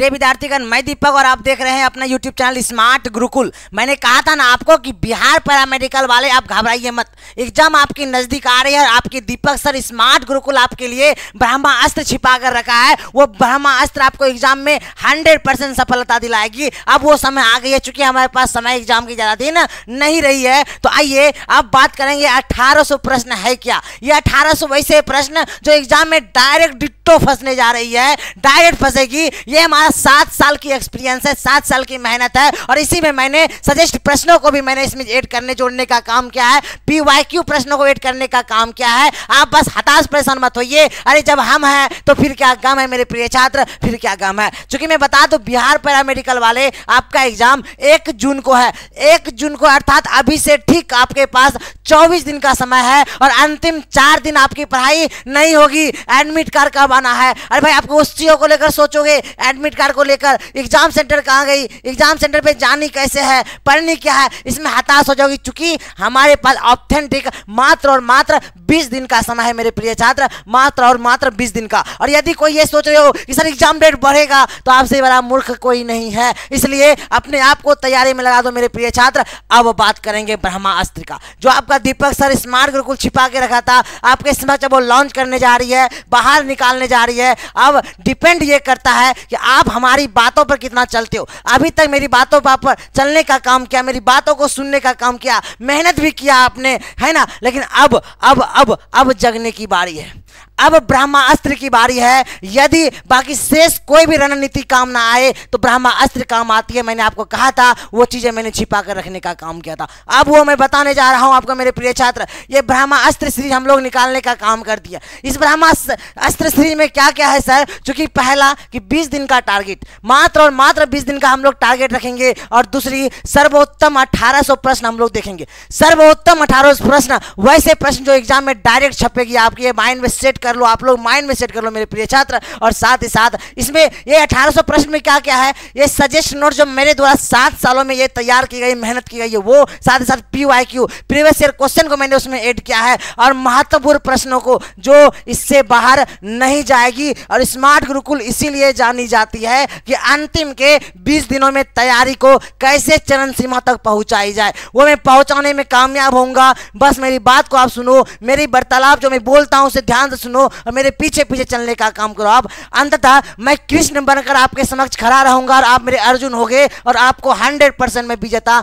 प्रिय विद्यार्थीगण, मैं दीपक और आप देख रहे हैं अपना YouTube चैनल स्मार्ट गुरुकुल। मैंने कहा था ना आपको कि बिहार पैरामेडिकल वाले आप घबराइए मत, एग्जाम आपकी नजदीक आ रही है। आपके दीपक सर स्मार्ट गुरुकुल आपके लिए ब्रह्मास्त्र छिपा कर रखा है। वो ब्रह्मास्त्र आपको एग्जाम में 100% सफलता दिलाएगी। अब वो समय आ गई है, चूंकि हमारे पास समय एग्जाम की ज्यादा दिन नहीं रही है। तो आइए अब बात करेंगे 1800 प्रश्न है क्या। ये 1800 वैसे प्रश्न जो एग्जाम में डायरेक्ट डिट्टो फंसने जा रही है, डायरेक्ट फंसेगी। ये हमारा 7 साल की एक्सपीरियंस है, 7 साल की मेहनत है। और इसी में मैंने सजेस्ट प्रश्नों को भी मैंने इसमें ऐड करने जोड़ने का काम किया है, PYQ प्रश्नों को ऐड करने का काम किया है। आप बस हताश परेशान मत होइए, अरे जब हम हैं तो फिर क्या गम है मेरे प्रिय छात्र, फिर क्या गम है। चूंकि मैं बता दूं बिहार पैरामेडिकल वाले आपका एग्जाम 1 जून को है, 1 जून को, अर्थात अभी से ठीक आपके पास 24 दिन का समय है। और अंतिम 4 दिन आपकी पढ़ाई नहीं होगी। एडमिट कार्ड कब आना है? अरे भाई आपको उस चीजों को लेकर सोचोगे, एडमिट कार्ड को लेकर एग्जाम सेंटर कहाँ गई, एग्जाम सेंटर पे जानी कैसे है, पढ़नी क्या है, इसमें हताश हो जाओगी। चूंकि हमारे पास ऑथेंटिक मात्र और मात्र 20 दिन का समय है मेरे प्रिय छात्र, मात्र और मात्र 20 दिन का। और यदि कोई ये सोच रहे हो कि सर एग्जाम डेट बढ़ेगा, तो आपसे बड़ा मूर्ख कोई नहीं है। इसलिए अपने आप को तैयारी में लगा दो मेरे प्रिय छात्र। अब बात करेंगे ब्रह्मास्त्र का, जो आपका दीपक सर स्मार्ट गुरुकुल छिपा के रखा था, आपके समक्ष वो लॉन्च करने जा रही है, बाहर निकालने जा रही है। अब डिपेंड ये करता है कि आप हमारी बातों पर कितना चलते हो। अभी तक मेरी बातों पर चलने का काम किया, मेरी बातों को सुनने का काम किया, मेहनत भी किया आपने, है ना। लेकिन अब जगने की बारी है, अब ब्रह्मास्त्र की बारी है। यदि बाकी शेष कोई भी रणनीति काम ना आए तो ब्रह्मास्त्र काम आती है। मैंने आपको कहा था वो चीजें मैंने छिपा कर रखने का काम किया था, अब वो मैं बताने जा रहा हूं आपको मेरे प्रिय छात्र। ये ब्रह्मास्त्र सीरीज हम लोग निकालने का काम कर दिया। इस ब्रह्मास्त्र सीरीज में क्या क्या है सर? चूंकि पहला कि 20 दिन का टारगेट, मात्र और मात्र 20 दिन का हम लोग टारगेट रखेंगे। और दूसरी सर्वोत्तम 1800 प्रश्न हम लोग देखेंगे। सर्वोत्तम 1800 प्रश्न, वैसे प्रश्न जो एग्जाम में डायरेक्ट छपेगी। आपके ये माइंड में सेट कर लो, आप लोग माइंड में सेट कर लो मेरे प्रिय छात्र। और साथ ही साथ इसमें ये 1800 प्रश्न में क्या क्या है, ये सजेस्ट नोट जो मेरे द्वारा 7 सालों में ये तैयार की गई, मेहनत की गई है, वो साथ ही साथ PYQ प्रीवियस ईयर क्वेश्चन को मैंने उसमें ऐड किया है। और महत्वपूर्ण प्रश्नों को जो इससे बाहर नहीं जाएगी। और स्मार्ट गुरुकुल इसीलिए जानी जाती है कि अंतिम के 20 दिनों में तैयारी को कैसे चरण सीमा तक पहुंचाई जाए, वो मैं पहुंचाने में कामयाब होऊंगा। बस मेरी बात को आप सुनो, मेरी वार्तालाप जो मैं बोलता हूं उसे ध्यान से सुनो और मेरे पीछे पीछे चलने का काम करो। आप अंततः मैं कृष्ण बनकर आपके समक्ष खड़ा रहूंगा और आप मेरे अर्जुन होंगे और आपको 100% मैं विजेता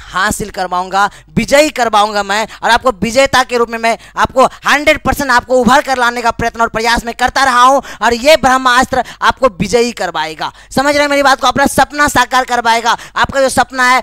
हासिल करवाऊंगा, विजयी करवाऊंगा मैं। और आपको विजेता के रूप में मैं आपको 100% आपको उभर कर लाने का प्रयत्न और प्रयास में करता रहा हूं। और ये ब्रह्मास्त्र आपको विजयी करवाएगा, समझ रहे हैं मेरी बात को, अपना सपना साकार करवाएगा। आपका जो सपना है,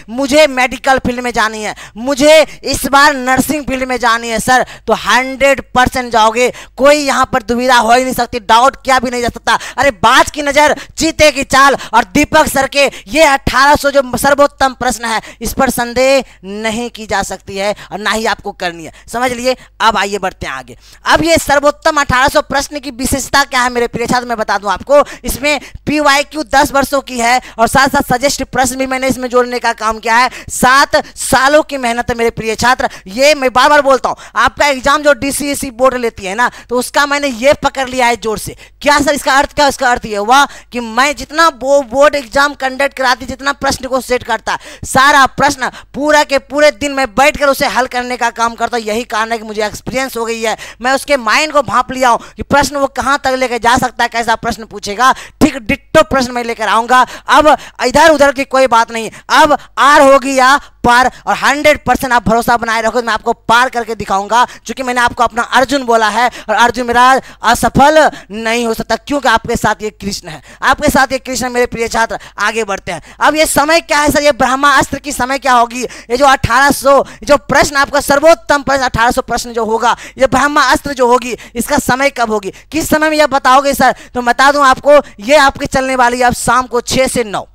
मुझे मेडिकल फील्ड में जानी है, मुझे इस बार नर्सिंग फील्ड में जानी है सर, तो 100% जाओगे। कोई यहां पर दुविधा हो ही नहीं सकती, डाउट किया भी नहीं जा सकता। अरे बाज की नजर, चीते की चाल और दीपक सर के ये 1800 जो सर्वोत्तम प्रश्न है, इस पर संदेह नहीं की जा सकती है और ना ही आपको करनी है, समझ लिए। अब आइए बढ़ते हैं आगे। अब ये सर्वोत्तम 1800 प्रश्न की विशेषता क्या है मेरे प्रिय छात्र, मैं बता दूं आपको। इसमें PYQ 10 वर्षों की है और साथ साथ सजेस्ट प्रश्न भी मैंने इसमें जोड़ने का काम किया है। 7 सालों की मेहनत है मेरे प्रिय छात्र। ये मैं बार बार बोलता हूं, आपका एग्जाम जो DCSE बोर्ड लेती है ना, तो उसका मैंने ये पकड़ लिया है जोर से। क्या सर इसका अर्थ क्या? इसका अर्थ ये हुआ कि मैं जितना बोर्ड एग्जाम कंडक्ट कराती, जितना प्रश्न को सेट करता, सारा प्रश्न पूरा के पूरे दिन में बैठकर उसे हल करने का काम करता हूं। यही कारण है कि मुझे एक्सपीरियंस हो गई है। मैं उसके माइंड को भांप लिया हूं कि प्रश्न वो कहां तक लेकर जा सकता है, कैसा प्रश्न पूछेगा, ठीक डिट्टो प्रश्न मैं लेकर आऊंगा। अब इधर उधर की कोई बात नहीं, अब आर होगी या पार। और 100% आप भरोसा बनाए रखो, मैं आपको पार करके दिखाऊंगा। क्योंकि मैंने आपको अपना अर्जुन बोला है और अर्जुन मेरा असफल नहीं हो सकता, क्योंकि आपके साथ ये कृष्ण है, आपके साथ ये कृष्ण। मेरे प्रिय छात्र आगे बढ़ते हैं। अब ये समय क्या है सर, ये ब्रह्मास्त्र की समय क्या होगी? ये जो 1800 जो प्रश्न आपका सर्वोत्तम प्रश्न 1800 प्रश्न जो होगा, ये ब्रह्मास्त्र जो होगी, इसका समय कब होगी, किस समय में यह बताओगे सर? तो बता दूं आपको, ये आपकी चलने वाली है अब शाम को 6 से 9।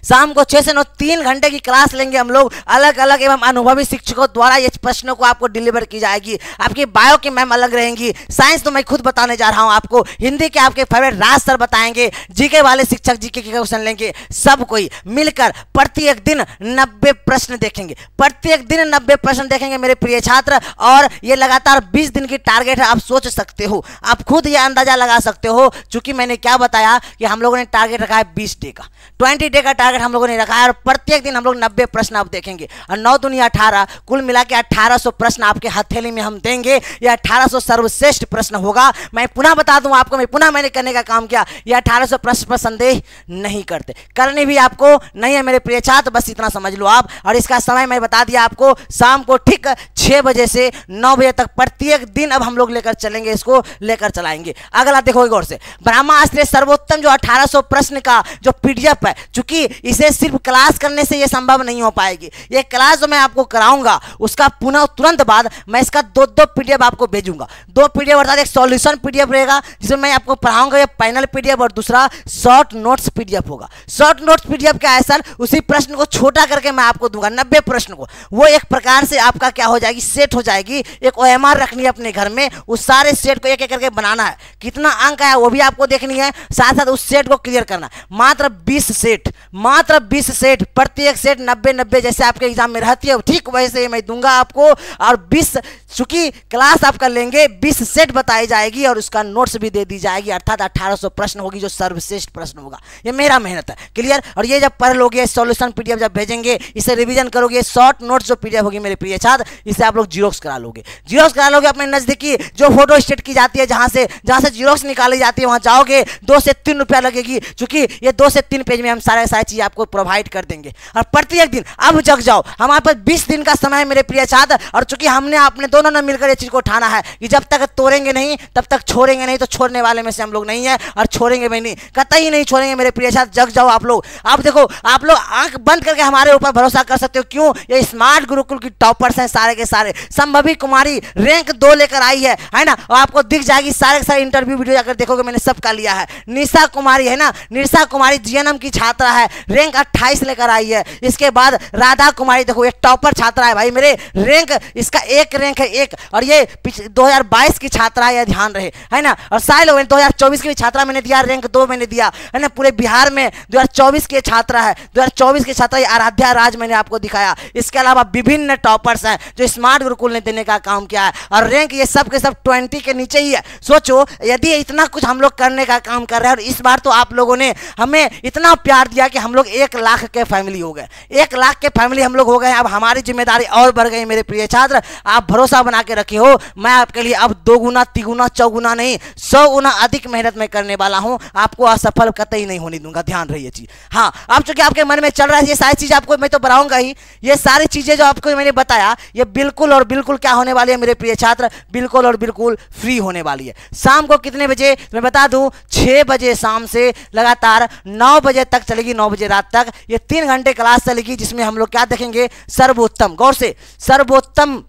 शाम को 6 से 9 3 घंटे की क्लास लेंगे हम लोग। अलग अलग एवं अनुभवी शिक्षकों द्वारा ये प्रश्नों को आपको डिलीवर की जाएगी। आपकी बायो की मैम अलग रहेंगी, साइंस तो मैं खुद बताने जा रहा हूं आपको, हिंदी के आपके फेवरेट राज सर बताएंगे, जीके वाले शिक्षक जीके के क्वेश्चन लेंगे। सब कोई मिलकर प्रत्येक दिन 90 प्रश्न देखेंगे, प्रत्येक दिन 90 प्रश्न देखेंगे मेरे प्रिय छात्र। और ये लगातार 20 दिन की टारगेट है। आप सोच सकते हो, आप खुद ये अंदाजा लगा सकते हो, चूंकि मैंने क्या बताया कि हम लोगों ने टारगेट रखा है 20 डे का, 20 डे का टारगेट हम लोगों ने रखा है। और प्रत्येक दिन हम लोग 90 प्रश्न आप देखेंगे और 9 दूनी 18, कुल मिला के 1800 प्रश्न आपके हथेली में हम देंगे। यह 1800 सर्वश्रेष्ठ प्रश्न होगा। मैं पुनः बता दूं आपको, मैंने करने का काम किया। यह 1800 प्रश्न पर संदेह नहीं करते, करने भी आपको नहीं है मेरे प्रिय छात्र, बस इतना समझ लो आप। और इसका समय मैं बता दिया आपको, शाम को ठीक 6 बजे से 9 बजे तक प्रत्येक दिन अब हम लोग लेकर चलेंगे, इसको लेकर चलाएंगे। अगला देखोगे गौर से, ब्रह्मास्त्र सर्वोत्तम जो 1800 प्रश्न का जो पीडीएफ है, चूंकि इसे सिर्फ क्लास करने से यह संभव नहीं हो पाएगी। ये क्लास जो मैं आपको कराऊंगा उसका पुनः तुरंत बाद मैं इसका 2 पीडीएफ आपको भेजूंगा। 2 पीडीएफ अर्थात एक सॉल्यूशन पीडीएफ रहेगा जिसमें मैं आपको पढ़ाऊंगा, ये पैनल पीडीएफ, और दूसरा शॉर्ट नोट्स पीडीएफ होगा। शॉर्ट नोट्स पीडीएफ क्या है सर, उसी प्रश्न को छोटा करके मैं आपको दूंगा, 90 प्रश्न को। वो एक प्रकार से आपका क्या हो जाएगी, सेट हो जाएगी। एक ओएमआर रखनी है अपने घर में, उस सारे सेट को एक एक करके बनाना है, कितना अंक है वो भी आपको देखनी है, साथ साथ उस सेट को क्लियर करना। मात्र 20 सेट, मात्र 20 सेट, प्रत्येक सेट 90-90 जैसे आपके एग्जाम में रहती है ठीक वैसे मैं दूंगा आपको। और 20 चूंकि क्लास आपका लेंगे, 20 सेट बताई जाएगी और उसका नोट्स भी दे दी जाएगी, अर्थात 1800 प्रश्न होगी जो सर्वश्रेष्ठ प्रश्न होगा। ये मेरा मेहनत है, क्लियर। और ये जब पढ़ लोगे, सॉल्यूशन पीडीएफ जब भेजेंगे, इसे रिवीजन करोगे, शॉर्ट नोट्स जो पीडीएफ होगी मेरे प्रिय छात्र, इसे आप लोग जीरोक्स करा लोगे। जीरोक्स करा लोगे अपने नजदीकी जो फोटो स्टेट की जाती है, जहां से जीरोक्स निकाली जाती है, वहां जाओगे, 2 से 3 रुपया लगेगी, क्योंकि ये 2 से 3 पेज में हम सारी चीज आपको प्रोवाइड कर देंगे। और प्रत्येक दिन अब जग जाओ, हमारे पास 20 दिन का समय है मेरे प्रिय छात्र। और चूंकि हमने अपने दोनों ने मिलकर ये चीज को उठाना है कि जब तक तोड़ेंगे नहीं तब तक छोड़ेंगे नहीं, तो छोड़ने वाले में से हम लोग नहीं है और छोड़ेंगे भी नहीं, कतई नहीं छोड़ेंगे मेरे प्रिय छात्र। जग जाओ आप लोग। आप देखो, आप लोग आंख बंद करके हमारे ऊपर भरोसा कर सकते हो। क्यों? ये स्मार्ट गुरुकुल की टॉपर्स हैं सारे के सारे। संभवी कुमारी रैंक 2 लेकर आई है ना, और आपको दिख जाएगी सारे के सारे इंटरव्यू वीडियो जाकर देखोगे, मैंने सबका लिया है। निशा कुमारी है ना, निशा कुमारी जीएनएम की छात्रा है, रैंक 28 लेकर आई है। इसके बाद राधा कुमारी देखो, एक टॉपर छात्रा है भाई मेरे, रैंक इसका 1 रैंक है 1, और ये 2022 की छात्रा है, ध्यान रहे, है ना। और साहिल 2024 की भी छात्रा मैंने दिया, रैंक 2 मैंने दिया, है ना। पूरे बिहार में 2024 की छात्रा है, 2024 की छात्रा आराध्या राज मैंने आपको दिखाया। इसके अलावा विभिन्न टॉपर्स हैं जो स्मार्ट गुरुकुल ने देने का काम किया है, और रैंक ये सब के सब 20 के नीचे ही है। सोचो, यदि इतना कुछ हम लोग करने का काम कर रहे हैं, और इस बार तो आप लोगों ने हमें इतना प्यार दिया कि हम लोग 1 लाख के फैमिली हो गए, 1 लाख के फैमिली हम लोग हो गए। अब हमारी जिम्मेदारी और बढ़ गई मेरे प्रिय छात्र। आप भरोसा बना के रखे हो, मैं आपके लिए अब 2 गुना 3 गुना 4 गुना नहीं 100 गुना अधिक मेहनत मैं करने वाला हूं। आपको असफल कतई नहीं होने दूंगा, ध्यान रहिए चीज। हाँ, अब चूंकि आपके मन में चल रहा है, ये सारी चीजें आपको मैं तो बताऊंगा ही, ये सारी चीजें जो आपको मैंने बताया, ये बिल्कुल और बिल्कुल क्या होने वाली है मेरे प्रिय छात्र, बिल्कुल और बिल्कुल फ्री होने वाली है। शाम को कितने बजे मैं बता दूं, 6 बजे शाम से लगातार 9 बजे तक चलेगी, 9 बजे रात तक ये 3 घंटे क्लास चलेगी, जिसमें हम लोग क्या देखेंगे, सर्वोत्तम, गौर से, सर्वोत्तम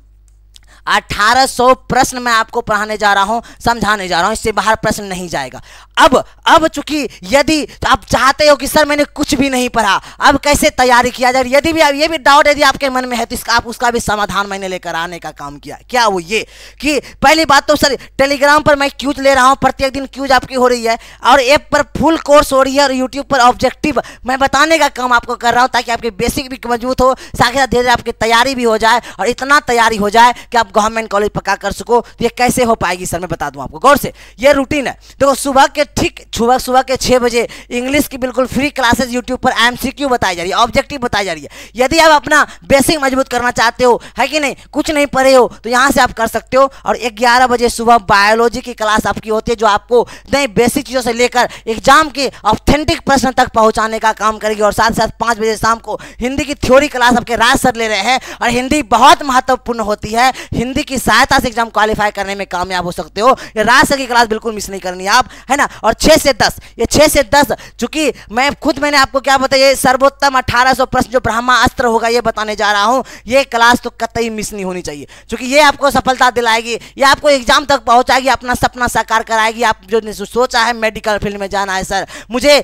1800 प्रश्न मैं आपको पढ़ाने जा रहा हूं, समझाने जा रहा हूं, इससे बाहर प्रश्न नहीं जाएगा। अब चूंकि यदि आप चाहते हो कि सर मैंने कुछ भी नहीं पढ़ा, अब कैसे तैयारी किया जाए, यदि भी ये भी डाउट यदि आपके मन में है, तो आप उसका भी समाधान मैंने लेकर आने का काम किया। क्या वो ये कि पहली बात तो सर, टेलीग्राम पर मैं क्यूज ले रहा हूं, प्रत्येक दिन क्यूज आपकी हो रही है, और ऐप पर फुल कोर्स हो रही है, और यूट्यूब पर ऑब्जेक्टिव मैं बताने का काम आपको कर रहा हूं, ताकि आपके बेसिक भी मजबूत हो, साथ ही साथ धीरे धीरे आपकी तैयारी भी हो जाए, और इतना तैयारी हो जाए कि आप गवर्नमेंट कॉलेज पक्का कर सको। तो ये कैसे हो पाएगी सर, मैं बता दूं आपको, गौर से। ये रूटीन है, देखो, सुबह के ठीक सुबह के 6 बजे इंग्लिश की बिल्कुल फ्री क्लासेस यूट्यूब पर एमसीक्यू बताई जा रही है, ऑब्जेक्टिव बताई जा रही है। यदि आप अपना बेसिक मजबूत करना चाहते हो, है कि नहीं, कुछ नहीं पढ़े हो, तो यहां से आप कर सकते हो। और 11 बजे सुबह बायोलॉजी की क्लास आपकी होती है, जो आपको नई बेसिक चीजों से लेकर एग्जाम के ऑथेंटिक प्रश्न तक पहुंचाने का काम करेगी। और साथ साथ 5 बजे शाम को हिंदी की थ्योरी क्लास आपके राज सर ले रहे हैं, और हिंदी बहुत महत्वपूर्ण होती है। हिंदी की सहायता से एग्जाम क्वालिफाई करने में कामयाब हो सकते हो। ये राष्ट्र की क्लास बिल्कुल मिस नहीं करनी आप, है ना। और 6 से 10, ये 6 से 10 चूंकि मैंने आपको क्या बताया, ये सर्वोत्तम 1800 प्रश्न जो ब्रह्मास्त्र होगा ये बताने जा रहा हूं। ये क्लास तो कतई मिस नहीं होनी चाहिए, क्योंकि ये आपको सफलता दिलाएगी, ये आपको एग्जाम तक पहुंचाएगी, अपना सपना साकार कराएगी। आप जो सोचा है मेडिकल फील्ड में जाना है सर, मुझे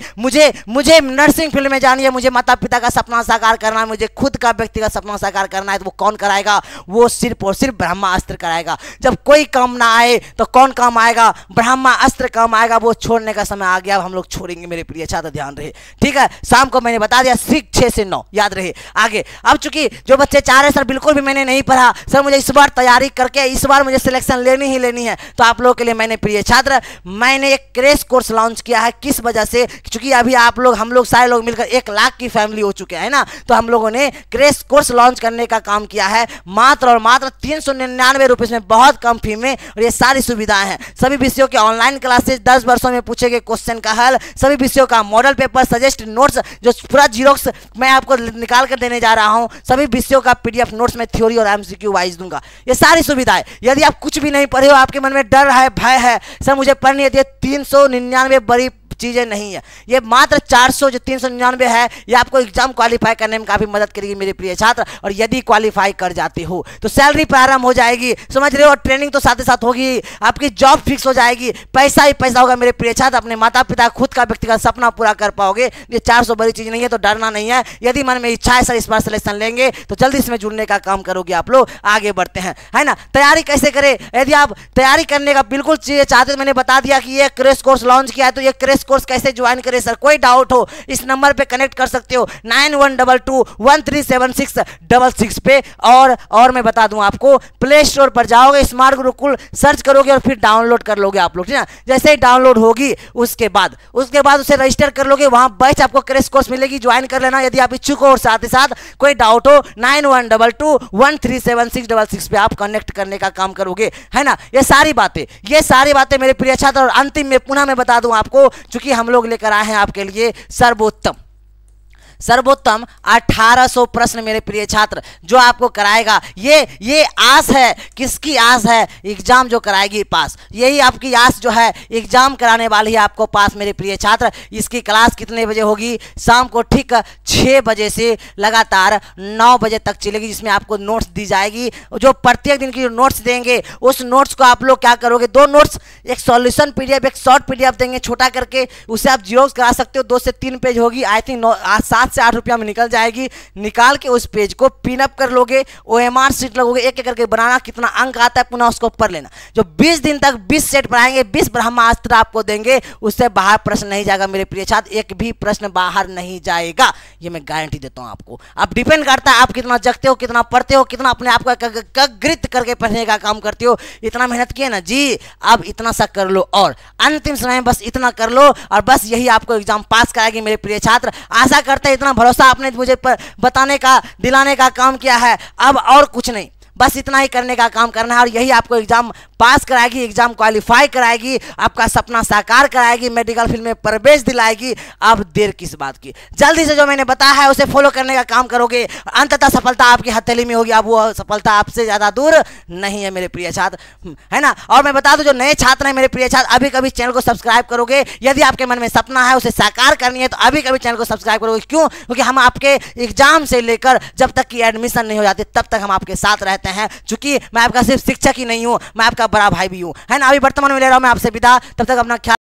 नर्सिंग फील्ड में जानी है, मुझे माता पिता का सपना साकार करना है, मुझे खुद का व्यक्तिगत सपना साकार करना है, तो वो कौन कराएगा? वो सिर्फ और सिर्फ ब्रह्मास्त्र कराएगा। जब कोई काम ना आए तो कौन काम आएगा? ब्रह्मास्त्र काम आएगा। वो छोड़ने का समय आ गया, हम लोग छोड़ेंगे मेरे प्रिय छात्र, ध्यान रहे, ठीक है। शाम को मैंने बता दिया 6 से 9, याद रहे। आगे अब चूंकि जो बच्चे चाह रहे सर बिल्कुल भी मैंने नहीं पढ़ा सर, मुझे इस बार तैयारी करके इस बार मुझे सिलेक्शन लेनी ही लेनी है, तो आप लोगों के लिए मैंने प्रिय छात्र मैंने एक क्रैश कोर्स लॉन्च किया है। किस वजह से? क्योंकि अभी आप लोग हम लोग सारे लोग मिलकर 1 लाख की फैमिली हो चुके हैं ना, तो हम लोगों ने क्रैश कोर्स लॉन्च करने का काम किया है मात्र और मात्र 399 रुपए में, बहुत कम फी में, और ये सारी सुविधाएं हैं। सभी विषयों के ऑनलाइन क्लासेस, 10 वर्षों में पूछे गए क्वेश्चन का हल, सभी विषयों का मॉडल पेपर, सजेस्ट नोट्स जो पूरा जीरोक्स मैं आपको निकाल कर देने जा रहा हूं, सभी विषयों का PDF नोट्स में थ्योरी और MCQ वाइज दूंगा। ये सारी सुविधाएं, यदि आप कुछ भी नहीं पढ़े हो, आपके मन में डर है, भय है, सर मुझे पढ़नी है, 399 बड़ी चीजें नहीं है, ये मात्र 400 जो 399 है, ये आपको एग्जाम क्वालिफाई करने में काफी मदद करेगी मेरे प्रिय छात्र। और यदि क्वालिफाई कर जाते हो तो सैलरी प्रारंभ हो जाएगी, समझ रहे हो, और ट्रेनिंग तो साथ ही साथ होगी, आपकी जॉब फिक्स हो जाएगी, पैसा ही पैसा होगा मेरे प्रिय छात्र, अपने माता पिता खुद का व्यक्तिगत सपना पूरा कर पाओगे। ये 400 बड़ी चीज नहीं है, तो डरना नहीं है। यदि मन में इच्छा है सर इस बार सिलेक्शन लेंगे, तो जल्दी इसमें जुड़ने का काम करोगे आप लोग। आगे बढ़ते हैं, है ना। तैयारी कैसे करें? यदि आप तैयारी करने का बिल्कुल चाहते तो मैंने बता दिया कि ये क्रैश कोर्स लॉन्च किया है, तो ये क्रैश कोर्स कैसे ज्वाइन करें सर? कोई डाउट हो इस नंबर पे कनेक्ट कर सकते हो 9122137666 पे। और मैं बता दूं आपको, प्ले स्टोर पर जाओगे, स्मार्ट गुरुकुल सर्च करोगे और फिर डाउनलोड कर लोगे आप लोग, ठीक है। जैसे ही डाउनलोड होगी उसके बाद उसे रजिस्टर कर लोगे, वहां बैच आपको क्रैश कोर्स मिलेगी, ज्वाइन कर लेना यदि आप इच्छुक हो। और साथ ही साथ कोई डाउट हो 9122137666 पे आप कनेक्ट करने का काम करोगे, है ना। ये सारी बातें मेरे प्रिय छात्र। और अंतिम में पुनः मैं बता दूं आपको, चूंकि हम लोग लेकर आए हैं आपके लिए सर्वोत्तम 1800 प्रश्न मेरे प्रिय छात्र, जो आपको कराएगा। ये आस है, किसकी आस है? एग्जाम जो कराएगी पास, यही आपकी आस जो है, एग्जाम कराने वाली है आपको पास मेरे प्रिय छात्र। इसकी क्लास कितने बजे होगी? शाम को ठीक 6 बजे से लगातार 9 बजे तक चलेगी, जिसमें आपको नोट्स दी जाएगी। जो प्रत्येक दिन की जो नोट्स देंगे, उस नोट्स को आप लोग क्या करोगे, 2 नोट्स, एक सॉल्यूशन PDF, एक शॉर्ट PDF देंगे छोटा करके, उसे आप जीरोक्स करा सकते हो। 2 से 3 पेज होगी, आई थिंक 7 से 8 रुपया में निकल जाएगी। निकाल के उस पेज को पिन अप कर लोगे, OMR शीट लगोगे, एक एक करके बनाना, कितना अंक आता है पुनः उसको पढ़ लेना। जो 20 दिन तक 20 सेट पढ़ाएंगे, 20 ब्रह्मास्त्र आपको देंगे, उससे बाहर प्रश्न नहीं जाएगा मेरे प्रिय छात्र, एक भी प्रश्न बाहर नहीं जाएगा, ये मैं गारंटी देता हूं आपको। अब डिपेंड करता है आप कितना जगते हो, कितना पढ़ते हो, कितना अपने आप को एकाग्रित करके पढ़ने का काम करते हो। इतना मेहनत किए ना जी, अब इतना सा कर लो, और अंतिम समय बस इतना कर लो, और बस यही आपको एग्जाम पास कराएगी मेरे प्रिय छात्र। आशा करते हैं इतना भरोसा आपने मुझे बताने का, दिलाने का काम किया है, अब और कुछ नहीं, बस इतना ही करने का काम करना है, और यही आपको एग्जाम पास कराएगी, एग्जाम क्वालिफाई कराएगी, आपका सपना साकार कराएगी, मेडिकल फील्ड में प्रवेश दिलाएगी। अब देर किस बात की? जल्दी से जो मैंने बताया है उसे फॉलो करने का काम करोगे, अंततः सफलता आपकी हथेली में होगी। अब वो सफलता आपसे ज्यादा दूर नहीं है मेरे प्रिय छात्र, है ना। और मैं बता दूं, जो नए छात्र हैं मेरे प्रिय छात्र, अभी कभी चैनल को सब्सक्राइब करोगे। यदि आपके मन में सपना है उसे साकार करनी है, तो अभी कभी चैनल को सब्सक्राइब करोगे। क्यों? क्योंकि हम आपके एग्जाम से लेकर जब तक की एडमिशन नहीं हो जाती, तब तक हम आपके साथ रहते हैं। चूंकि मैं आपका सिर्फ शिक्षक ही नहीं हूं, मैं आपका बड़ा भाई भी हूं, है ना। अभी वर्तमान में ले रहा हूं मैं आपसे विदा, तब तक अपना ख्याल